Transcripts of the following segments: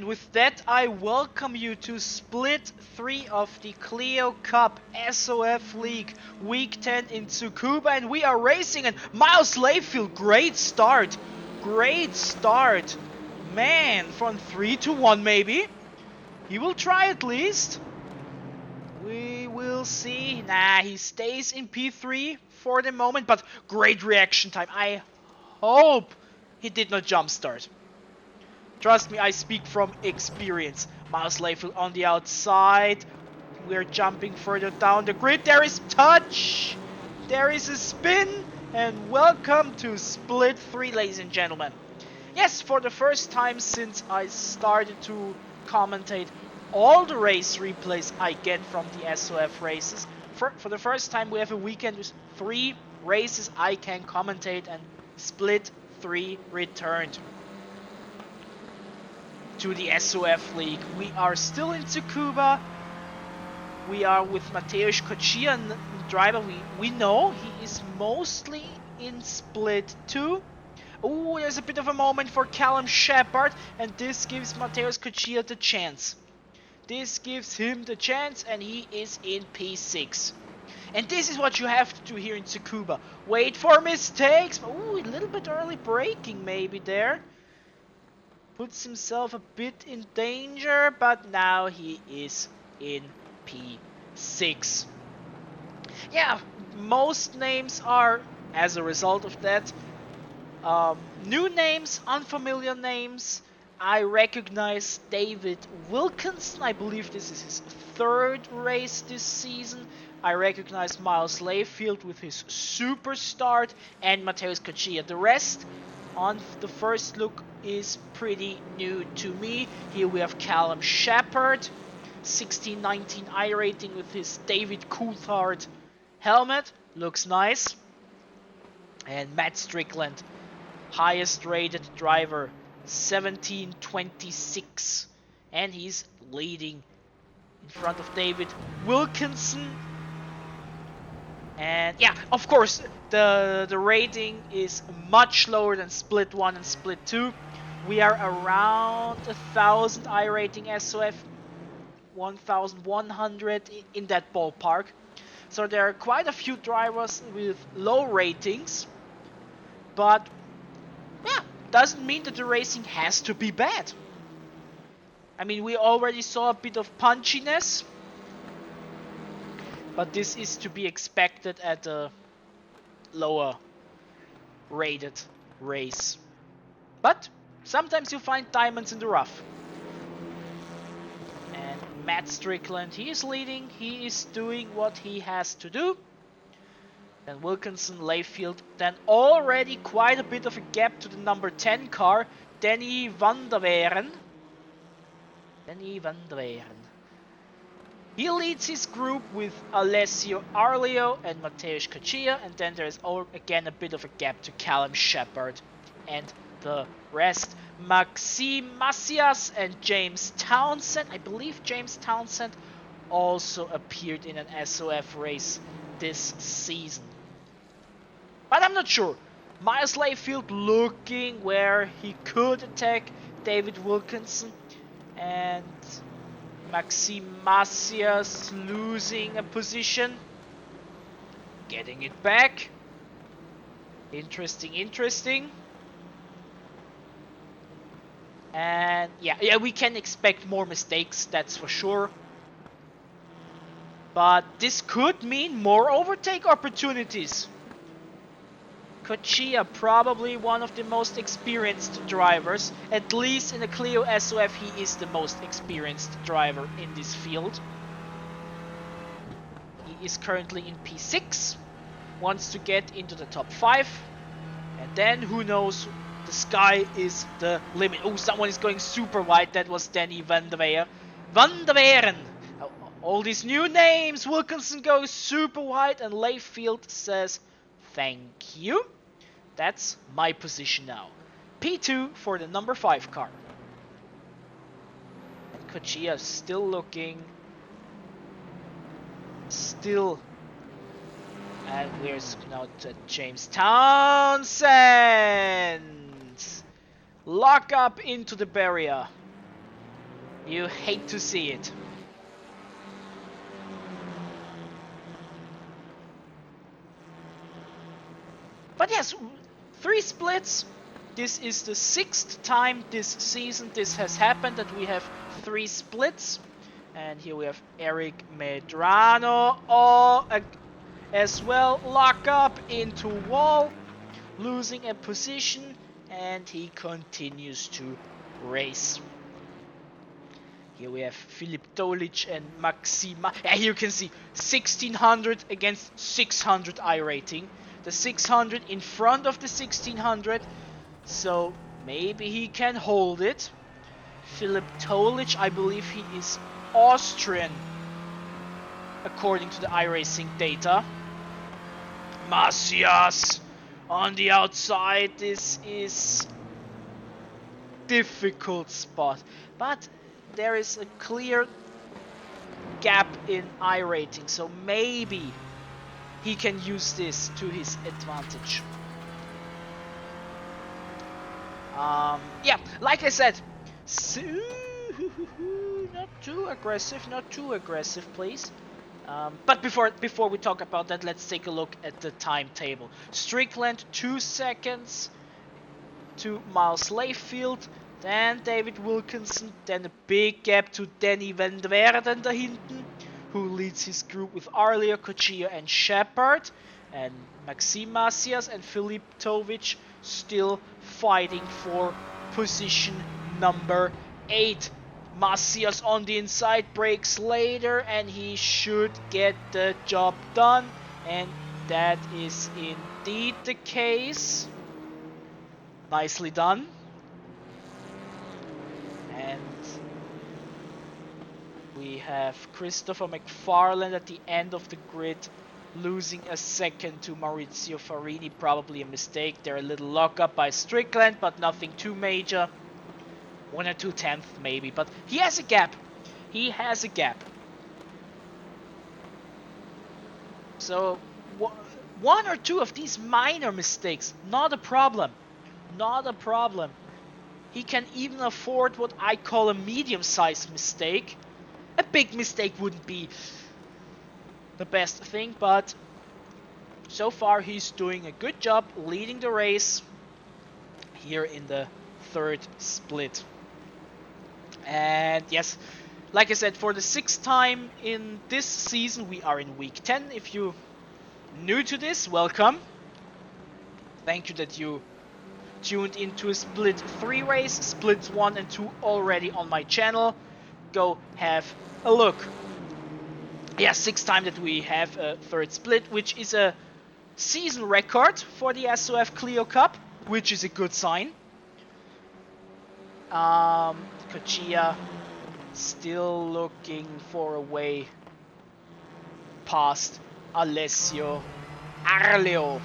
And with that, I welcome you to Split 3 of the Clio Cup SoF League Week 10 in Tsukuba, and we are racing, and Miles Layfield, great start. Great start. Man, from 3 to 1 maybe. He will try at least. We will see. Nah, he stays in P3 for the moment, but great reaction time. I hope he did not jumpstart. Trust me, I speak from experience. Miles Layfield on the outside. We're jumping further down the grid. There is touch. There is a spin. And welcome to Split 3, ladies and gentlemen. Yes, for the first time since I started to commentate all the race replays I get from the SoF races, for the first time we have a weekend with 3 races I can commentate, and Split 3 returned to the SoF League. We are still in Tsukuba. We are with Mateusz Kocia, driver. We know he is mostly in Split 2. Oh, there's a bit of a moment for Callum Shepard, and this gives Mateusz Kocia the chance. This gives him the chance, and he is in P6. And this is what you have to do here in Tsukuba. Wait for mistakes. Oh, a little bit early braking maybe there. Puts himself a bit in danger, but now he is in P6. Yeah, most names are, as a result of that, new names, unfamiliar names. I recognize David Wilkinson. I believe this is his 3rd race this season. I recognize Miles Layfield with his super start, and Mateusz Kocia. The rest, on the first look, is pretty new to me. Here we have Callum Shepard, 1619 iRating with his David Coulthard helmet. Looks nice. And Matt Strickland, highest rated driver, 1726. And he's leading in front of David Wilkinson. And yeah, of course, the rating is much lower than Split 1 and Split 2. We are around 1,000 iRating SoF, 1,100 in that ballpark. So there are quite a few drivers with low ratings. But yeah, doesn't mean that the racing has to be bad. I mean, we already saw a bit of punchiness, but this is to be expected at a lower rated race. But sometimes you find diamonds in the rough. And Matt Strickland, he is leading, he is doing what he has to do. Then Wilkinson, Layfield, then already quite a bit of a gap to the number 10 car, Danny van der Weeren. He leads his group with Alessio Arleo and Mateusz Kocia, and then there's again a bit of a gap to Callum Shepard and the rest. Maxime Macias and James Townsend. I believe James Townsend also appeared in an SoF race this season. But I'm not sure. Miles Layfield looking where he could attack David Wilkinson, and Maxime Macias losing a position, getting it back. Interesting. And yeah, we can expect more mistakes, that's for sure. But this could mean more overtake opportunities. Kocia, probably one of the most experienced drivers. At least in the Clio SoF, he is the most experienced driver in this field. He is currently in P6, wants to get into the top 5. And then, who knows, the sky is the limit. Oh, someone is going super wide. That was Danny van der Weeren. All these new names. Wilkinson goes super wide, and Layfield says, thank you. That's my position now. P2 for the number 5 car. And Kocia still looking. And we're now to James Townsend. Lock up into the barrier. You hate to see it. But yes, 3 splits. This is the 6th time this season this has happened that we have 3 splits. And here we have Eric Medrano as well, lock up into wall, losing a position, and he continues to race. Here we have Filip Tolic and Maxima. And here you can see 1600 against 600 iRating. The 600 in front of the 1600. So maybe he can hold it. Filip Tolic, I believe he is Austrian, according to the iRacing data. Macias on the outside. This is difficult spot, but there is a clear gap in iRating, so maybe he can use this to his advantage. Yeah, like I said, not too aggressive, please. But before we talk about that, let's take a look at the timetable. Strickland 2 seconds to Miles Layfield, then David Wilkinson, then a big gap to Danny Van Werden da hinten, who leads his group with Arleo, Cochia and Shepard, and Maxime Macias and Filip Tovic still fighting for position number 8. Macias on the inside breaks later and he should get the job done, and that is indeed the case. Nicely done. And we have Christopher McFarland at the end of the grid, losing a second to Maurizio Farini. Probably a mistake there, a little lockup by Strickland, but nothing too major. 1 or 2/10 maybe, but he has a gap. He has a gap. So 1 or 2 of these minor mistakes, not a problem. Not a problem. He can even afford what I call a medium-sized mistake. A big mistake wouldn't be the best thing, but so far he's doing a good job leading the race here in the 3rd split. And yes, like I said, for the 6th time in this season, we are in week 10. If you're new to this, welcome. Thank you that you tuned into a split 3 race, splits 1 and 2 already on my channel. Go have a look. Yeah, 6th time that we have a 3rd split, which is a season record for the SoF Clio Cup, which is a good sign. Cochia still looking for a way past Alessio Arleo.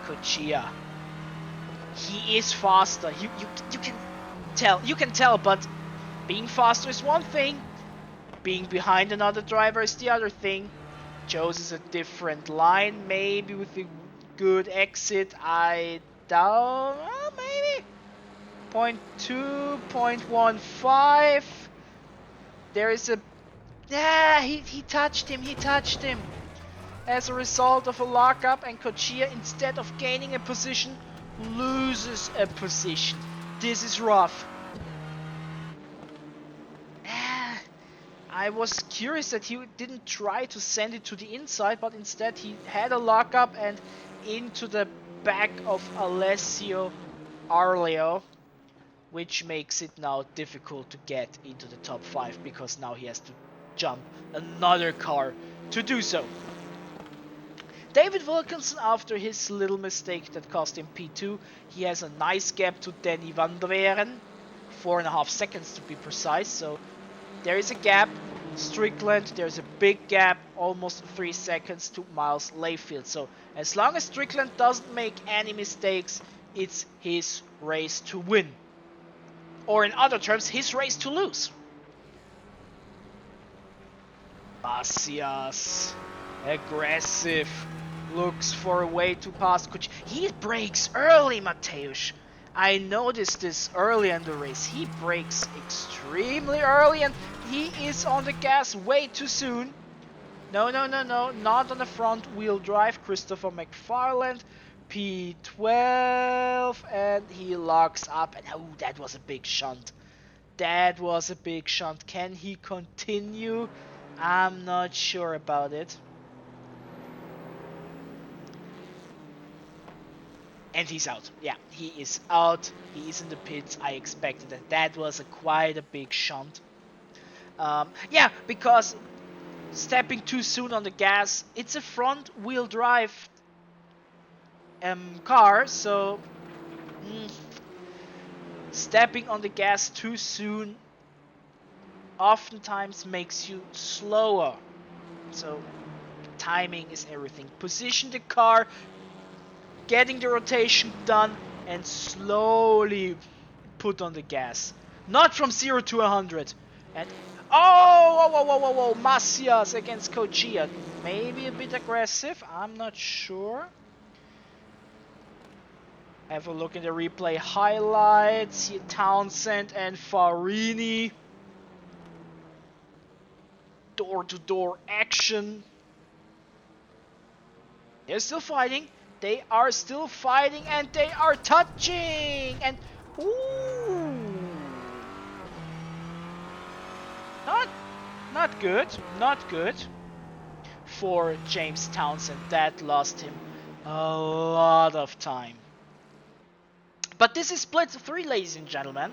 Cochia, he is faster. You can tell, but being faster is one thing, being behind another driver is the other thing. Chooses a different line, maybe with a good exit. I doubt, maybe 0.2, 0.15. There is a, he touched him. As a result of a lockup, and Cochia, instead of gaining a position, loses a position. This is rough. I was curious that he didn't try to send it to the inside, but instead he had a lockup and into the back of Alessio Arleo, which makes it now difficult to get into the top 5, because now he has to jump another car to do so. David Wilkinson, after his little mistake that cost him P2, he has a nice gap to Danny Van Werden, 4.5 seconds to be precise, so there is a gap. Strickland, there's a big gap, almost 3 seconds to Miles Layfield. So as long as Strickland doesn't make any mistakes, it's his race to win. Or in other terms, his race to lose. Macias, aggressive, looks for a way to pass Coach. He breaks early, Mateusz. I noticed this early in the race. He brakes extremely early and he is on the gas way too soon. No, no, no, no, not on the front wheel drive. Christopher McFarland, P12, and he locks up. And oh, that was a big shunt. That was a big shunt. Can he continue? I'm not sure about it. And he's out. Yeah, he is out. He is in the pits. I expected that. That was quite a big shunt. Yeah, because stepping too soon on the gas, it's a front wheel drive car, so stepping on the gas too soon oftentimes makes you slower. So timing is everything. Position the car, getting the rotation done, and slowly put on the gas. Not from 0 to 100. And oh, whoa, whoa, whoa, whoa, Macias against Cochia. Maybe a bit aggressive, I'm not sure. Have a look in the replay highlights. Here, Townsend and Farini. Door-to-door action. They're still fighting. They are still fighting and they are touching. And ooh, not good. Not good for James Townsend. That lost him a lot of time. But this is split 3, ladies and gentlemen.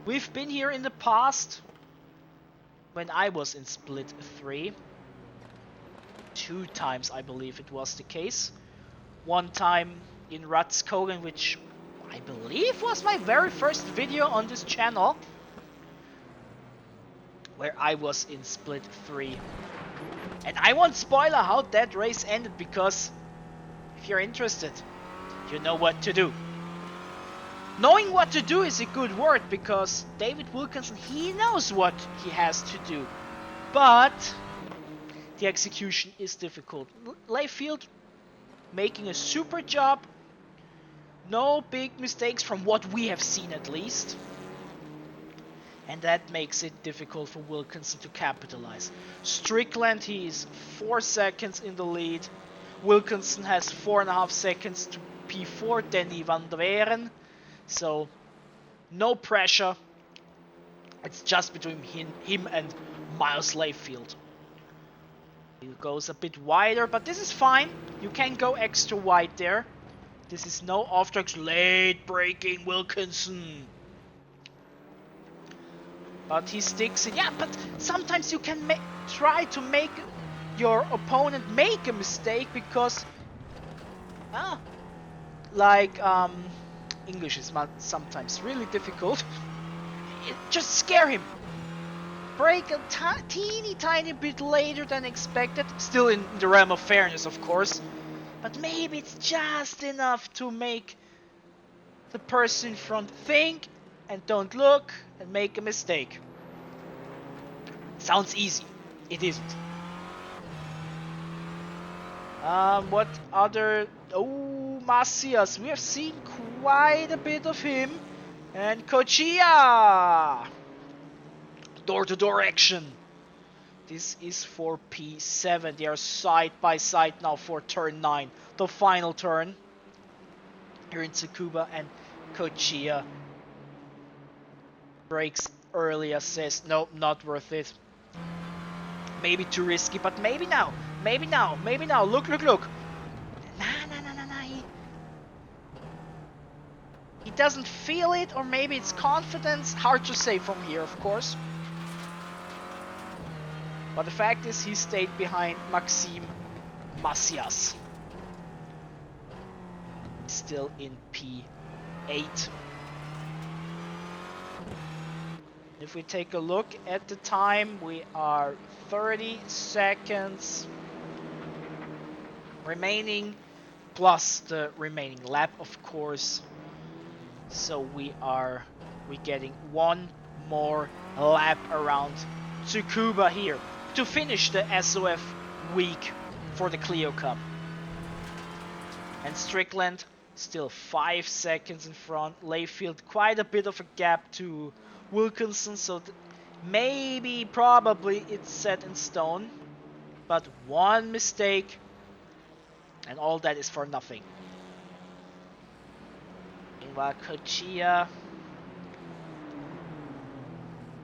We've been here in the past when I was in split 3. 2 times I believe it was the case. 1 time in Ratskogen, which I believe was my very first video on this channel, where I was in split 3. And I won't spoiler how that race ended, because if you're interested, you know what to do. Knowing what to do is a good word, because David Wilkinson, he knows what he has to do. But the execution is difficult. Layfield making a super job. No big mistakes from what we have seen, at least. And that makes it difficult for Wilkinson to capitalize. Strickland, he is 4 seconds in the lead. Wilkinson has 4.5 seconds to P4, Denny van der Weeren. So, no pressure. It's just between him and Miles Layfield. He goes a bit wider, but this is fine. You can go extra wide there. This is no off-tracks. Late braking Wilkinson. But he sticks it. Yeah, but sometimes you can try to make your opponent make a mistake, because English is sometimes really difficult. Just scare him. Brake a teeny tiny bit later than expected. Still in the realm of fairness, of course. But maybe it's just enough to make the person in front think and don't look and make a mistake. Sounds easy. It isn't. What other... Oh, Macias. We have seen quite a bit of him. And Cochia! Door-to-door action. This is for P7. They are side by side now for turn 9. The final turn. Here in Tsukuba, and Cochia brakes early, says, nope, not worth it. Maybe too risky, but maybe now. Maybe now. Maybe now. Look, look, look. Nah. He doesn't feel it, or maybe it's confidence. Hard to say from here, of course. But the fact is, he stayed behind Maxime Macias. Still in P8. If we take a look at the time, we are 30 seconds remaining, plus the remaining lap, of course. So we're getting 1 more lap around Tsukuba here to finish the SoF week for the Clio Cup. And Strickland Still 5 seconds in front. Layfield quite a bit of a gap to Wilkinson, so maybe, probably it's set in stone. But one mistake, and all that is for nothing. Meanwhile, Kochia.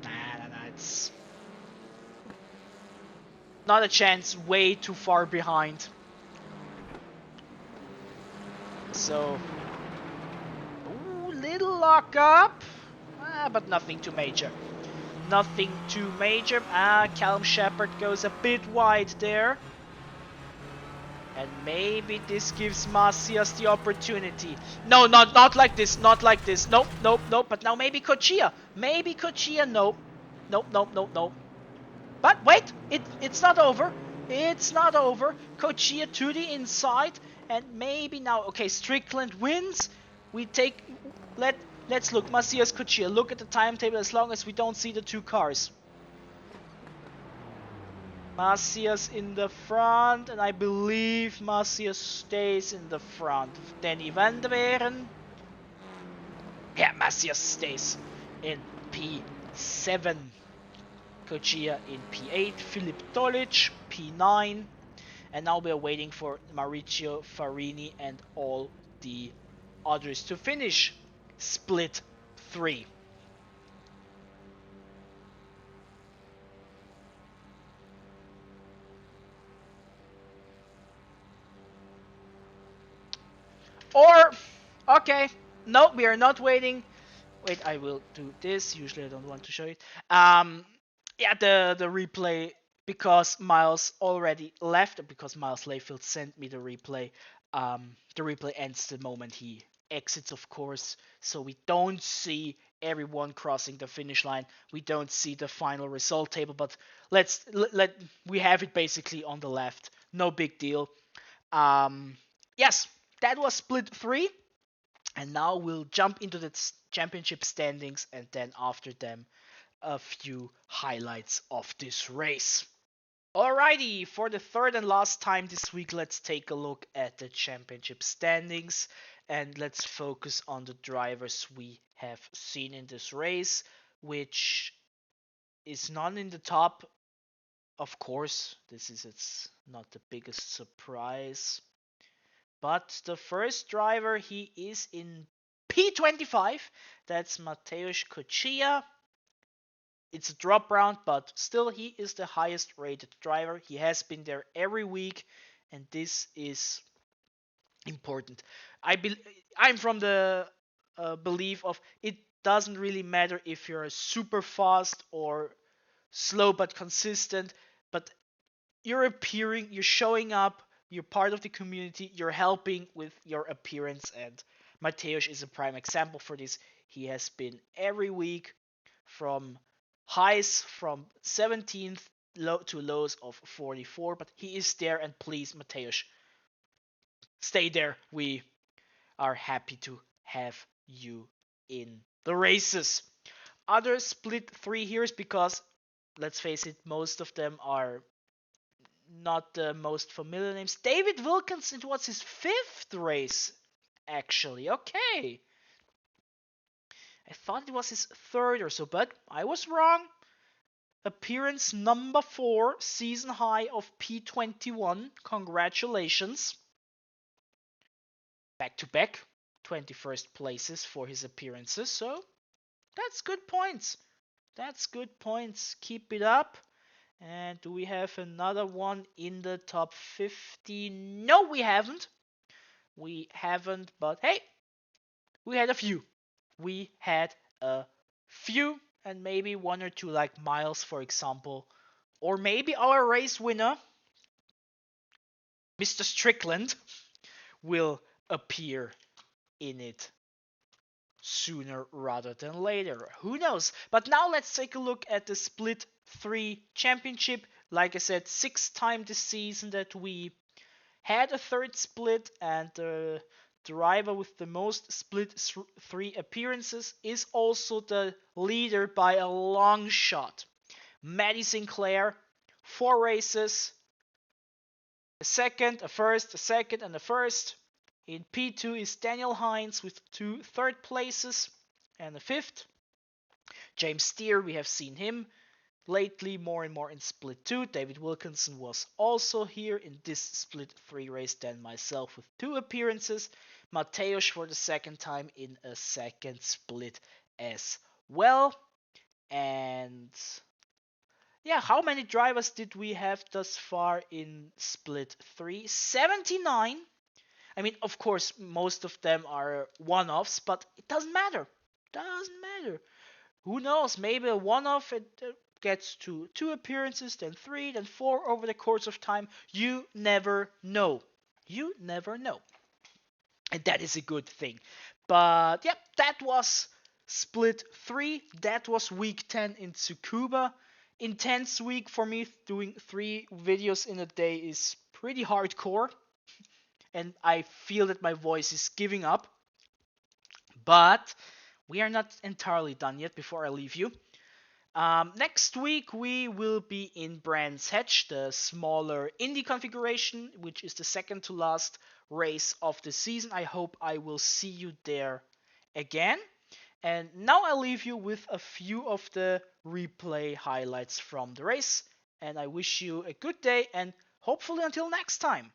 Nah, it's not a chance, way too far behind. So, ooh, little lock up, but nothing too major. Nothing too major. Callum Shepherd goes a bit wide there. And maybe this gives Macias the opportunity. No, not like this, not like this. Nope, nope, nope. But now maybe Kochia. Maybe Kochia, nope. Nope, nope, nope, nope. But wait, it's not over. It's not over. Kochia to the inside. And maybe now, okay, Strickland wins. We take, let's look, Macias, Kochia. Look at the timetable as long as we don't see the two cars. Macias in the front, and I believe Macias stays in the front. Danny van der Beren. Yeah, Macias stays in P7. Kochia in P8. Filip Tolic, P9. And now we're waiting for Mauricio Farini and all the others to finish split 3. Or, okay, no, we are not waiting. Wait, I will do this. Usually I don't want to show it. Yeah, the replay, because Miles already left, because Miles Layfield sent me the replay. The replay ends the moment he exits, of course. So we don't see everyone crossing the finish line. We don't see the final result table, but let we have it basically on the left. No big deal. Yes, that was split 3. And now we'll jump into the championship standings, and then after them, a few highlights of this race. Alrighty, for the third and last time this week, let's take a look at the championship standings, and let's focus on the drivers we have seen in this race, which is none in the top. Of course, it's not the biggest surprise. But the first driver, he is in P25. That's Mateusz Kochia. It's a drop round, but still he is the highest rated driver. He has been there every week, and this is important. I'm from the belief of it doesn't really matter if you're super fast or slow but consistent, but you're appearing, you're showing up, you're part of the community, you're helping with your appearance, and Mateusz is a prime example for this. He has been every week from highs from 17th to lows of 44, but he is there, and please, Mateusz, stay there. We are happy to have you in the races. Other split 3 here is because, let's face it, most of them are not the most familiar names. David Wilkinson, it was his 5th race, actually. Okay. I thought it was his 3rd or so, but I was wrong. Appearance number 4, season high of P21. Congratulations. Back to back, 21st places for his appearances, so that's good points. That's good points. Keep it up. And do we have another one in the top 50? No, we haven't. We haven't, but hey, we had a few. We had a few, and maybe one or two, like Miles, for example. Or maybe our race winner, Mr. Strickland, will appear in it sooner rather than later. Who knows? But now let's take a look at the Split 3 Championship. Like I said, 6th time this season that we had a 3rd split, and the driver with the most split 3 appearances is also the leader by a long shot. Maddie Sinclair, 4 races, a second, a first, a second, and a first. In P2 is Daniel Hines with 2 third places and a 5th. James Steer, we have seen him lately more and more in Split 2. David Wilkinson was also here in this Split 3 race, then myself with 2 appearances. Mateusz for the second time in a second split as well. And yeah, how many drivers did we have thus far in Split 3? 79. I mean, of course, most of them are one-offs, but it doesn't matter. Doesn't matter. Who knows? Maybe a one-off gets to 2 appearances, then 3, then 4 over the course of time. You never know. You never know. And that is a good thing. But yep, that was Split 3. That was week 10 in Tsukuba. Intense week for me. Doing 3 videos in a day is pretty hardcore. And I feel that my voice is giving up. But we are not entirely done yet before I leave you. Next week we will be in Brands Hatch, the smaller Indy configuration, which is the second to last race of the season. I hope I will see you there again. And now I leave you with a few of the replay highlights from the race. And I wish you a good day and hopefully until next time.